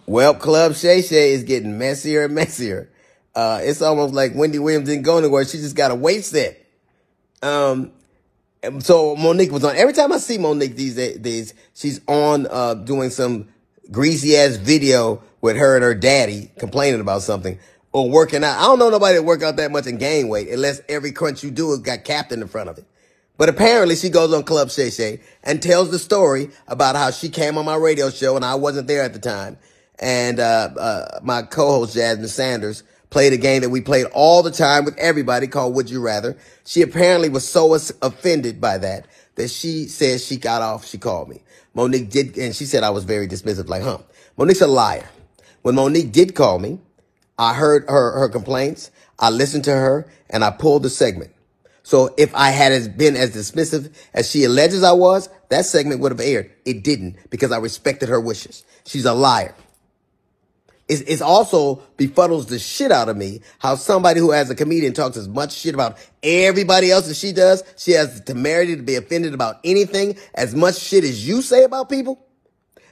Well, Club Shay Shay is getting messier and messier. It's almost like Wendy Williams didn't go anywhere. She just got a weight set. So Monique was on. Every time I see Monique these days, she's on doing some greasy ass video with her and her daddy complaining about something or working out. I don't know nobody that work out that much and gain weight unless every crunch you do has got Captain in front of it. But apparently she goes on Club Shay Shay and tells the story about how she came on my radio show and I wasn't there at the time. And my co-host Jasmine Sanders played a game that we played all the time with everybody called Would You Rather. She apparently was so offended by that she says she got off. She called me. Monique did, and she said I was very dismissive, like, Monique's a liar. When Monique did call me, I heard her complaints. I listened to her, and I pulled the segment. So if I had been as dismissive as she alleges I was, that segment would have aired. It didn't because I respected her wishes. She's a liar. It's also befuddles the shit out of me how somebody who as a comedian talks as much shit about everybody else as she does. She has the temerity to be offended about anything as much shit as you say about people.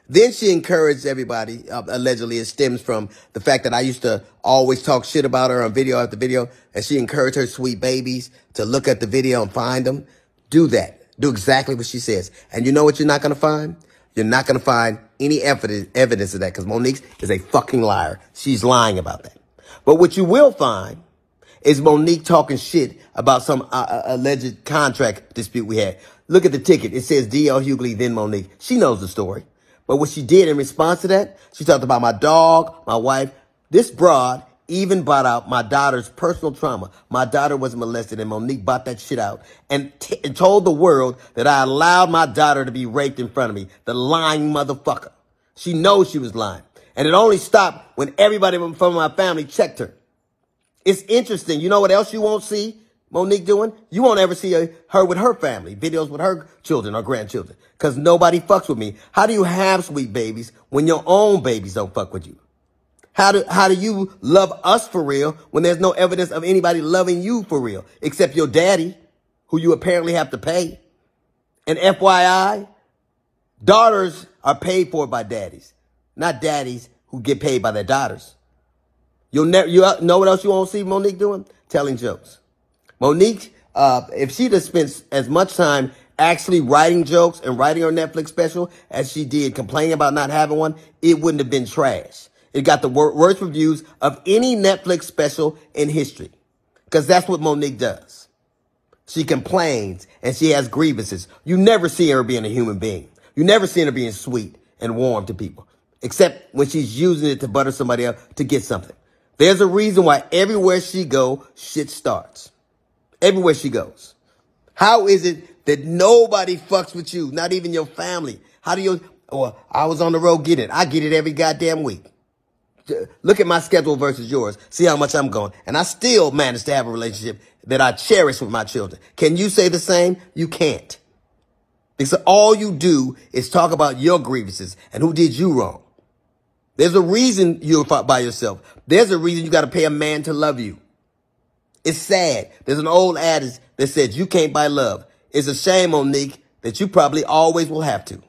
Then she encouraged everybody, allegedly it stems from the fact that I used to always talk shit about her on video after video. And she encouraged her sweet babies to look at the video and find them. Do that. Do exactly what she says. And you know what you're not going to find? You're not going to find any evidence of that because Monique is a fucking liar. She's lying about that. But what you will find is Monique talking shit about some alleged contract dispute we had. Look at the ticket. It says D.L. Hughley, then Monique. She knows the story. But what she did in response to that, she talked about my dog, my wife. This broad even brought out my daughter's personal trauma. My daughter was molested and Monique brought that shit out and told the world that I allowed my daughter to be raped in front of me. The lying motherfucker. She knows she was lying. And it only stopped when everybody from my family checked her. It's interesting. You know what else you won't see Monique doing? You won't ever see her with her family, videos with her children or grandchildren, because nobody fucks with me. How do you have sweet babies when your own babies don't fuck with you? How do you love us for real when there's no evidence of anybody loving you for real, except your daddy, who you apparently have to pay? And FYI, daughters are paid for by daddies, not daddies who get paid by their daughters. You know what else you won't see Monique doing? Telling jokes. Monique, if she'd have spent as much time actually writing jokes and writing her Netflix special as she did complaining about not having one, it wouldn't have been trash. It got the worst reviews of any Netflix special in history. Because that's what Monique does. She complains and she has grievances. You never see her being a human being. You never see her being sweet and warm to people. Except when she's using it to butter somebody up to get something. There's a reason why everywhere she goes, shit starts. Everywhere she goes. How is it that nobody fucks with you? Not even your family. How do you, I was on the road getting it. I get it every goddamn week. Look at my schedule versus yours. See how much I'm going. And I still manage to have a relationship that I cherish with my children. Can you say the same? You can't. Because all you do is talk about your grievances and who did you wrong. There's a reason you're by yourself. There's a reason you got to pay a man to love you. It's sad. There's an old adage that says you can't buy love. It's a shame, Monique, that you probably always will have to.